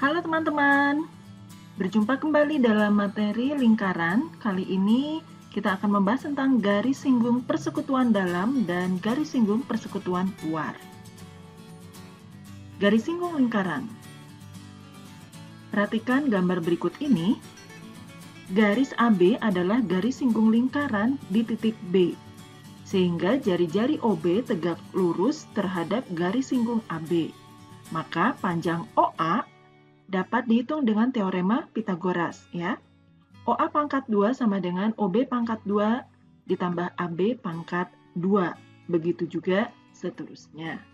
Halo teman-teman, berjumpa kembali dalam materi lingkaran. Kali ini kita akan membahas tentang garis singgung persekutuan dalam dan garis singgung persekutuan luar. Garis singgung lingkaran. Perhatikan gambar berikut ini. Garis AB adalah garis singgung lingkaran di titik B, sehingga jari-jari OB tegak lurus terhadap garis singgung AB. Maka panjang OA dapat dihitung dengan teorema Pythagoras, ya. OA pangkat 2 sama dengan OB pangkat 2 ditambah AB pangkat 2. Begitu juga seterusnya.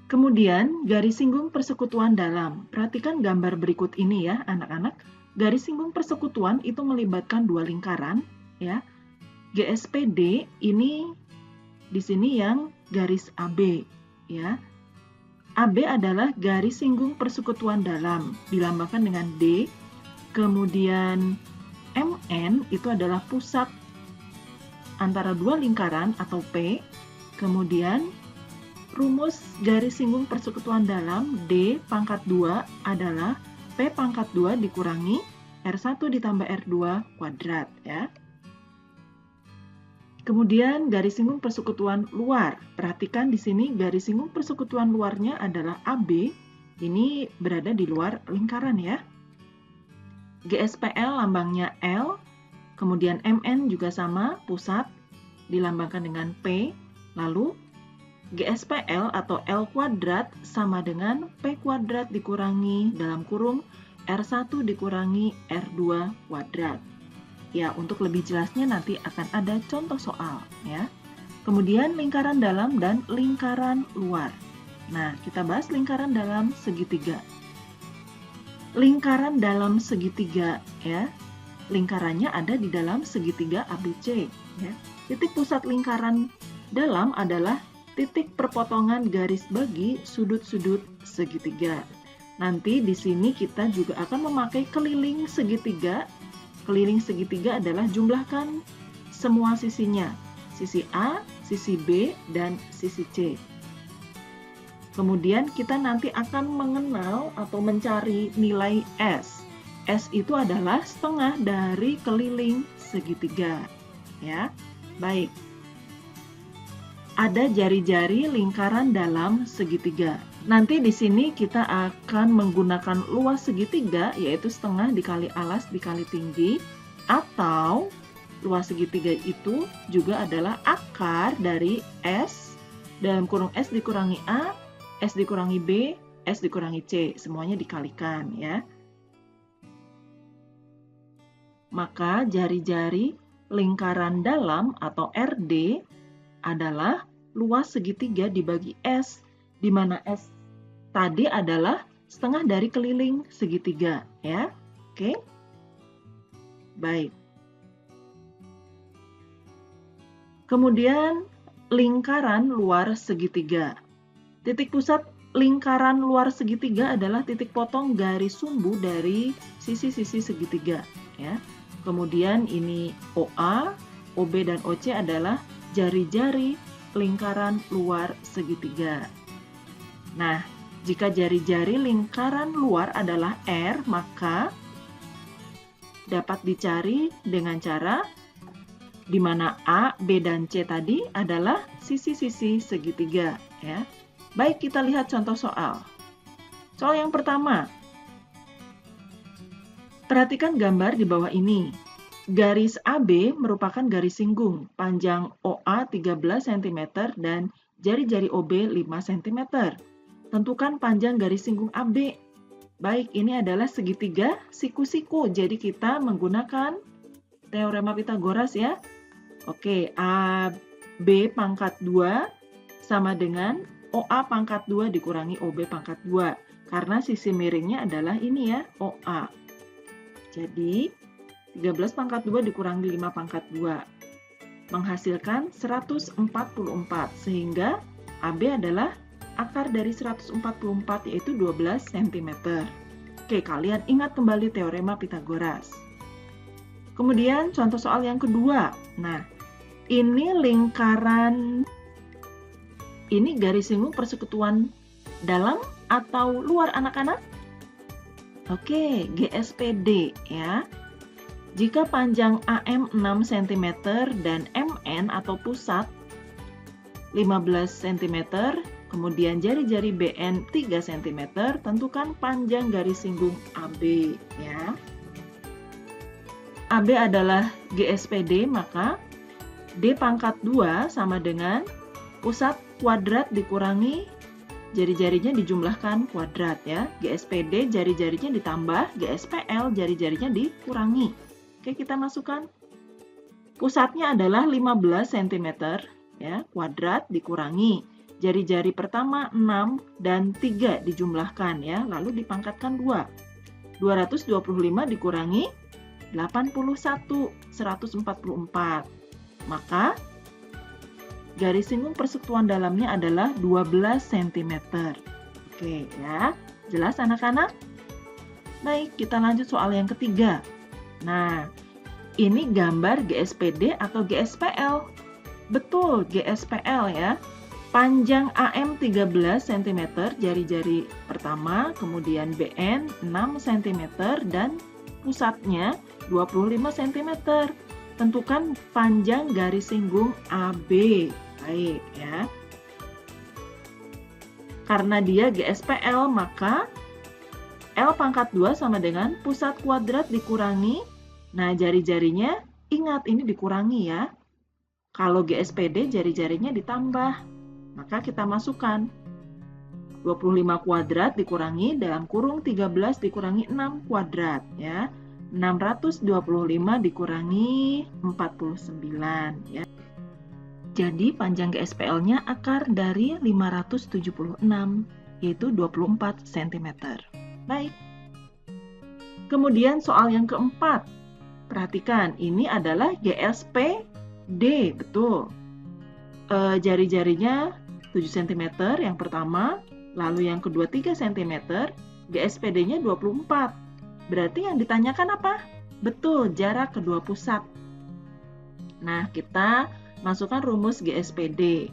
Kemudian, garis singgung persekutuan dalam. Perhatikan gambar berikut ini ya, anak-anak. Garis singgung persekutuan itu melibatkan dua lingkaran, ya. GSPD ini di sini yang garis AB, ya. AB adalah garis singgung persekutuan dalam, dilambangkan dengan D. Kemudian MN itu adalah pusat antara dua lingkaran atau P. Kemudian rumus garis singgung persekutuan dalam D pangkat 2 adalah P pangkat 2 dikurangi R1 ditambah R2 kuadrat, ya. Kemudian garis singgung persekutuan luar. Perhatikan di sini garis singgung persekutuan luarnya adalah AB. Ini berada di luar lingkaran ya. GSPL lambangnya L. Kemudian MN juga sama, pusat dilambangkan dengan P. Lalu GSPL atau L kuadrat sama dengan P kuadrat dikurangi dalam kurung R1 dikurangi R2 kuadrat. Ya, untuk lebih jelasnya nanti akan ada contoh soal, ya. Kemudian lingkaran dalam dan lingkaran luar. Nah, kita bahas lingkaran dalam segitiga. Lingkaran dalam segitiga, ya. Lingkarannya ada di dalam segitiga ABC, ya. Titik pusat lingkaran dalam adalah titik perpotongan garis bagi sudut-sudut segitiga. Nanti di sini kita juga akan memakai keliling segitiga. Keliling segitiga adalah jumlahkan semua sisinya, sisi A, sisi B, dan sisi C. Kemudian kita nanti akan mengenal atau mencari nilai S. S itu adalah setengah dari keliling segitiga. Ya, baik. Ada jari-jari lingkaran dalam segitiga. Nanti di sini kita akan menggunakan luas segitiga, yaitu setengah dikali alas dikali tinggi, atau luas segitiga itu juga adalah akar dari S dalam kurung S dikurangi A, S dikurangi B, S dikurangi C, semuanya dikalikan ya. Maka jari-jari lingkaran dalam atau RD adalah luas segitiga dibagi S, di mana S tadi adalah setengah dari keliling segitiga, ya. Oke. Baik. Kemudian lingkaran luar segitiga. Titik pusat lingkaran luar segitiga adalah titik potong garis sumbu dari sisi-sisi segitiga, ya. Kemudian ini OA, OB dan OC adalah jari-jari lingkaran luar segitiga. Nah, jika jari-jari lingkaran luar adalah R, maka dapat dicari dengan cara di mana A, B, dan C tadi adalah sisi-sisi segitiga, ya. Baik, kita lihat contoh soal. Soal yang pertama. Perhatikan gambar di bawah ini. Garis AB merupakan garis singgung, panjang OA 13 cm dan jari-jari OB 5 cm. Tentukan panjang garis singgung AB. Baik, ini adalah segitiga siku-siku, jadi kita menggunakan teorema Pythagoras ya. Oke, AB pangkat 2 sama dengan OA pangkat 2 dikurangi OB pangkat 2. Karena sisi miringnya adalah ini ya, OA. Jadi, 13 pangkat 2 dikurangi 5 pangkat 2. Menghasilkan 144, sehingga AB adalah akar dari 144, yaitu 12 cm. Oke, kalian ingat kembali teorema Pythagoras. Kemudian contoh soal yang kedua. Nah, ini lingkaran, ini garis singgung persekutuan dalam atau luar anak-anak? Oke, GSPD ya. Jika panjang AM 6 cm dan MN atau pusat 15 cm, kemudian jari-jari BN 3 cm, tentukan panjang garis singgung AB ya. AB adalah GSPD, maka D pangkat 2 sama dengan pusat kuadrat dikurangi jari-jarinya dijumlahkan kuadrat ya. GSPD jari-jarinya ditambah, GSPL jari-jarinya dikurangi. Oke, kita masukkan. Pusatnya adalah 15 cm ya, kuadrat dikurangi. Jari-jari pertama 6 dan 3 dijumlahkan ya, lalu dipangkatkan 2. 225 dikurangi 81, 144. Maka garis singgung persekutuan dalamnya adalah 12 cm. Oke ya, jelas anak-anak? Baik, kita lanjut soal yang ketiga. Nah, ini gambar GSPD atau GSPL. Betul, GSPL ya. Panjang AM 13 cm jari-jari pertama, kemudian BN 6 cm dan pusatnya 25 cm. Tentukan panjang garis singgung AB. Baik ya. Karena dia GSPL, maka L pangkat 2 sama dengan pusat kuadrat dikurangi. Nah, jari-jarinya ingat ini dikurangi ya. Kalau GSPD jari-jarinya ditambah. Maka kita masukkan 25 kuadrat dikurangi dalam kurung 13 dikurangi 6 kuadrat ya. 625 dikurangi 49 ya. Jadi panjang GSPL-nya akar dari 576, yaitu 24 cm. Baik. Kemudian soal yang keempat. Perhatikan, ini adalah GSPD, betul. Jari-jarinya 7 cm yang pertama, lalu yang kedua 3 cm, GSPD-nya 24. Berarti yang ditanyakan apa? Betul, jarak kedua pusat. Nah, kita masukkan rumus GSPD.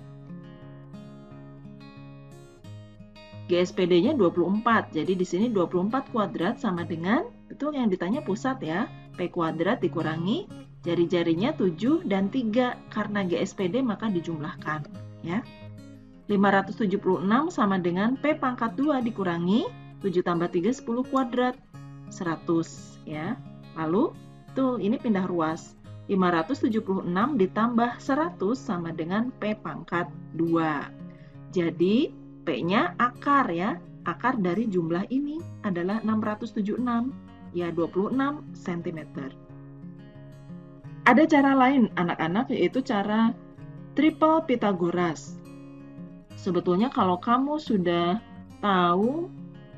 GSPD-nya 24, jadi di sini 24 kuadrat sama dengan, betul yang ditanya pusat ya, P kuadrat dikurangi, jari-jarinya 7 dan 3, karena GSPD maka dijumlahkan. Ya. 576 sama dengan P pangkat 2 dikurangi, 7 tambah 3, 10 kuadrat, 100. Ya. Lalu, betul ini pindah ruas. 576 ditambah 100 sama dengan P pangkat 2. Jadi, P-nya akar ya. Akar dari jumlah ini adalah 676, ya 26 cm. Ada cara lain anak-anak, yaitu cara triple Pythagoras. Sebetulnya kalau kamu sudah tahu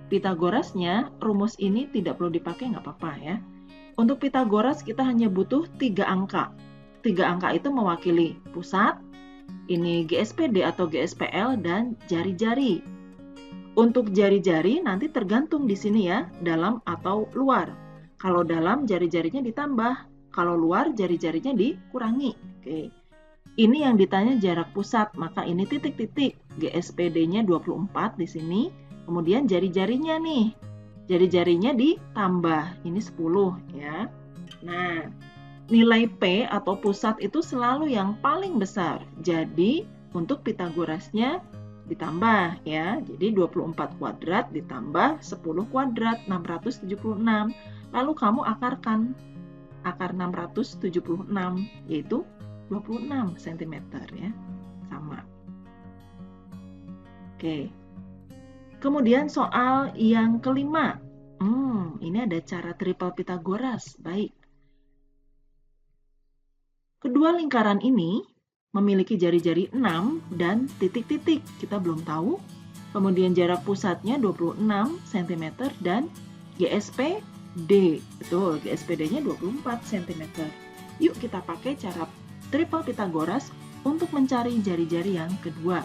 Pythagorasnya, rumus ini tidak perlu dipakai, nggak apa-apa ya. Untuk Pythagoras kita hanya butuh 3 angka. 3 angka itu mewakili pusat, ini GSPD atau GSPL, dan jari-jari. Untuk jari-jari nanti tergantung di sini ya, dalam atau luar. Kalau dalam jari-jarinya ditambah, kalau luar jari-jarinya dikurangi. Oke. Ini yang ditanya jarak pusat, maka ini titik-titik. GSPD-nya 24 di sini, kemudian jari-jarinya nih. Jari-jarinya ditambah, ini 10 ya. Nah, nilai P atau pusat itu selalu yang paling besar. Jadi, untuk Pythagorasnya ditambah ya. Jadi 24 kuadrat ditambah 10 kuadrat, 676. Lalu kamu akarkan. Akar 676 yaitu 26 cm ya. Sama. Oke. Kemudian soal yang kelima. Ini ada cara triple Pythagoras. Baik. Kedua lingkaran ini memiliki jari-jari 6 dan titik-titik. Kita belum tahu. Kemudian jarak pusatnya 26 cm dan GSPD. Betul, GSPD-nya 24 cm. Yuk kita pakai cara triple Pythagoras untuk mencari jari-jari yang kedua.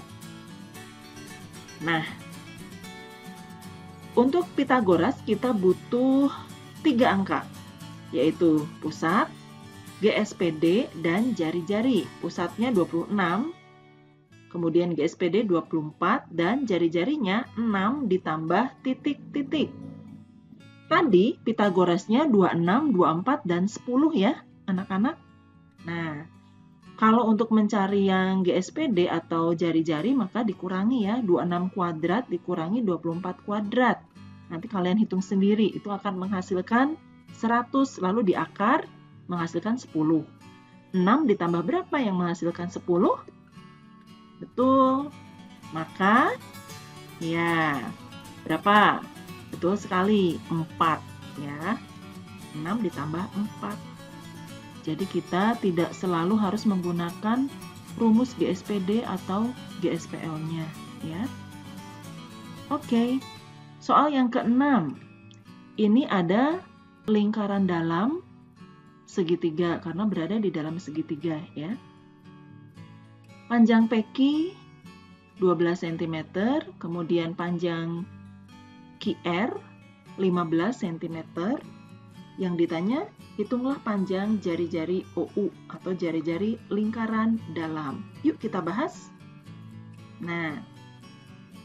Nah, untuk Pythagoras kita butuh 3 angka, yaitu pusat, GSPD, dan jari-jari. Pusatnya 26, kemudian GSPD 24, dan jari-jarinya 6 ditambah titik-titik. Tadi Pitagorasnya 26, 24, dan 10 ya anak-anak. Nah, kalau untuk mencari yang GSPD atau jari-jari maka dikurangi ya, 26 kuadrat dikurangi 24 kuadrat. Nanti kalian hitung sendiri, itu akan menghasilkan 100, lalu diakar menghasilkan 10. 6 ditambah berapa yang menghasilkan 10? Betul. Maka, ya, berapa? Betul sekali, 4 ya. 6 ditambah 4. Jadi kita tidak selalu harus menggunakan rumus GSPD atau GSPL-nya ya. Oke. Soal yang ke-6. Ini ada lingkaran dalam segitiga karena berada di dalam segitiga ya. Panjang PQ 12 cm, kemudian panjang QR 15 cm. Yang ditanya, hitunglah panjang jari-jari OU atau jari-jari lingkaran dalam. Yuk kita bahas. Nah,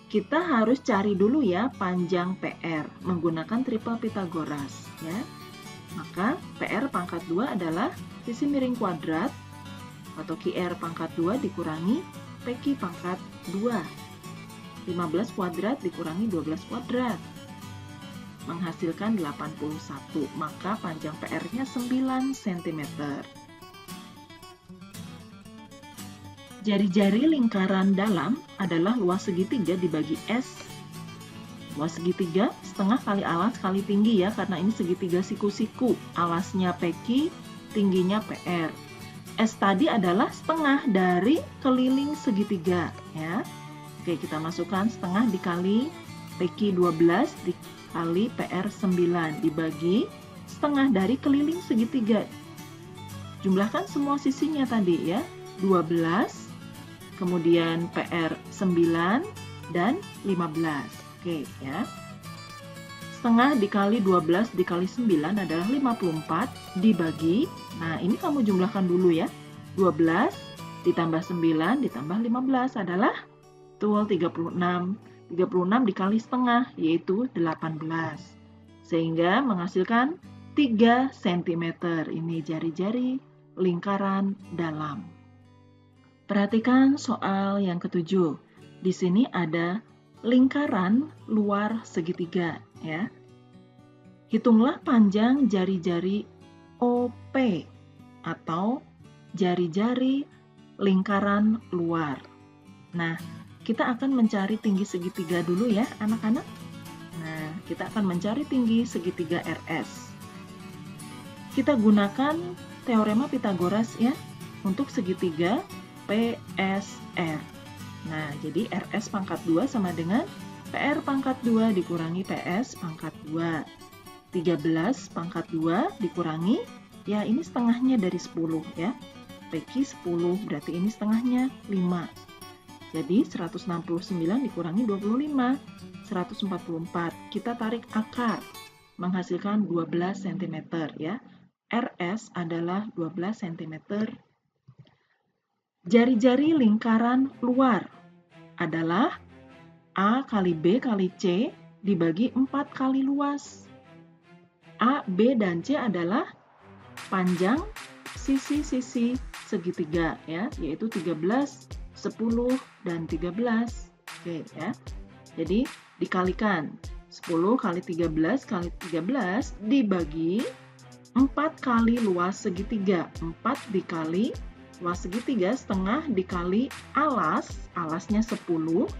kita harus cari dulu ya panjang PR menggunakan triple Pitagoras ya. Maka PR pangkat 2 adalah sisi miring kuadrat atau QR pangkat 2 dikurangi PQ pangkat 2. 15 kuadrat dikurangi 12 kuadrat menghasilkan 81. Maka panjang PR-nya 9 cm. Jari-jari lingkaran dalam adalah luas segitiga dibagi S. Luas segitiga setengah kali alas kali tinggi ya, karena ini segitiga siku-siku. Alasnya PQ, tingginya PR. S tadi adalah setengah dari keliling segitiga ya. Oke, kita masukkan setengah dikali PQ 12 dikali PR 9 dibagi setengah dari keliling segitiga. Jumlahkan semua sisinya tadi ya. 12, kemudian PR 9 dan 15. Oke ya. Setengah dikali 12 dikali 9 adalah 54 dibagi. Nah, ini kamu jumlahkan dulu ya. 12 ditambah 9 ditambah 15 adalah betul 36. 36 dikali setengah yaitu 18. Sehingga menghasilkan 3 cm. Ini jari-jari lingkaran dalam. Perhatikan soal yang ke-7. Di sini ada lingkaran luar segitiga ya. Hitunglah panjang jari-jari OP atau jari-jari lingkaran luar. Nah, kita akan mencari tinggi segitiga dulu ya anak-anak. Nah, kita akan mencari tinggi segitiga RS. Kita gunakan teorema Pitagoras ya untuk segitiga PSR. Nah, jadi RS pangkat 2 sama dengan PR pangkat 2 dikurangi PS pangkat 2. 13 pangkat 2 dikurangi, ya ini setengahnya dari 10 ya. PQ 10, berarti ini setengahnya 5. Jadi 169 dikurangi 25, 144. Kita tarik akar, menghasilkan 12 cm ya. RS adalah 12 cm. Jari-jari lingkaran luar adalah A kali B kali C dibagi 4 kali luas. A, B, dan C adalah panjang sisi-sisi segitiga ya, yaitu 13, 10, dan 13. Oke ya. Jadi dikalikan 10 kali 13 kali 13 dibagi 4 kali luas segitiga. 4 dikali luas segitiga setengah dikali alas, alasnya 10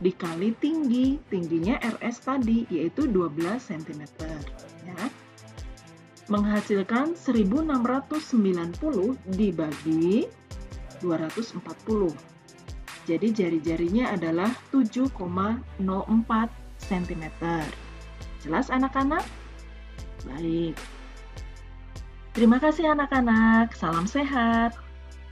dikali tinggi, tingginya RS tadi yaitu 12 cm ya. Menghasilkan 1690 dibagi 240. Jadi jari-jarinya adalah 7,04 cm. Jelas anak-anak? Baik. Terima kasih anak-anak. Salam sehat.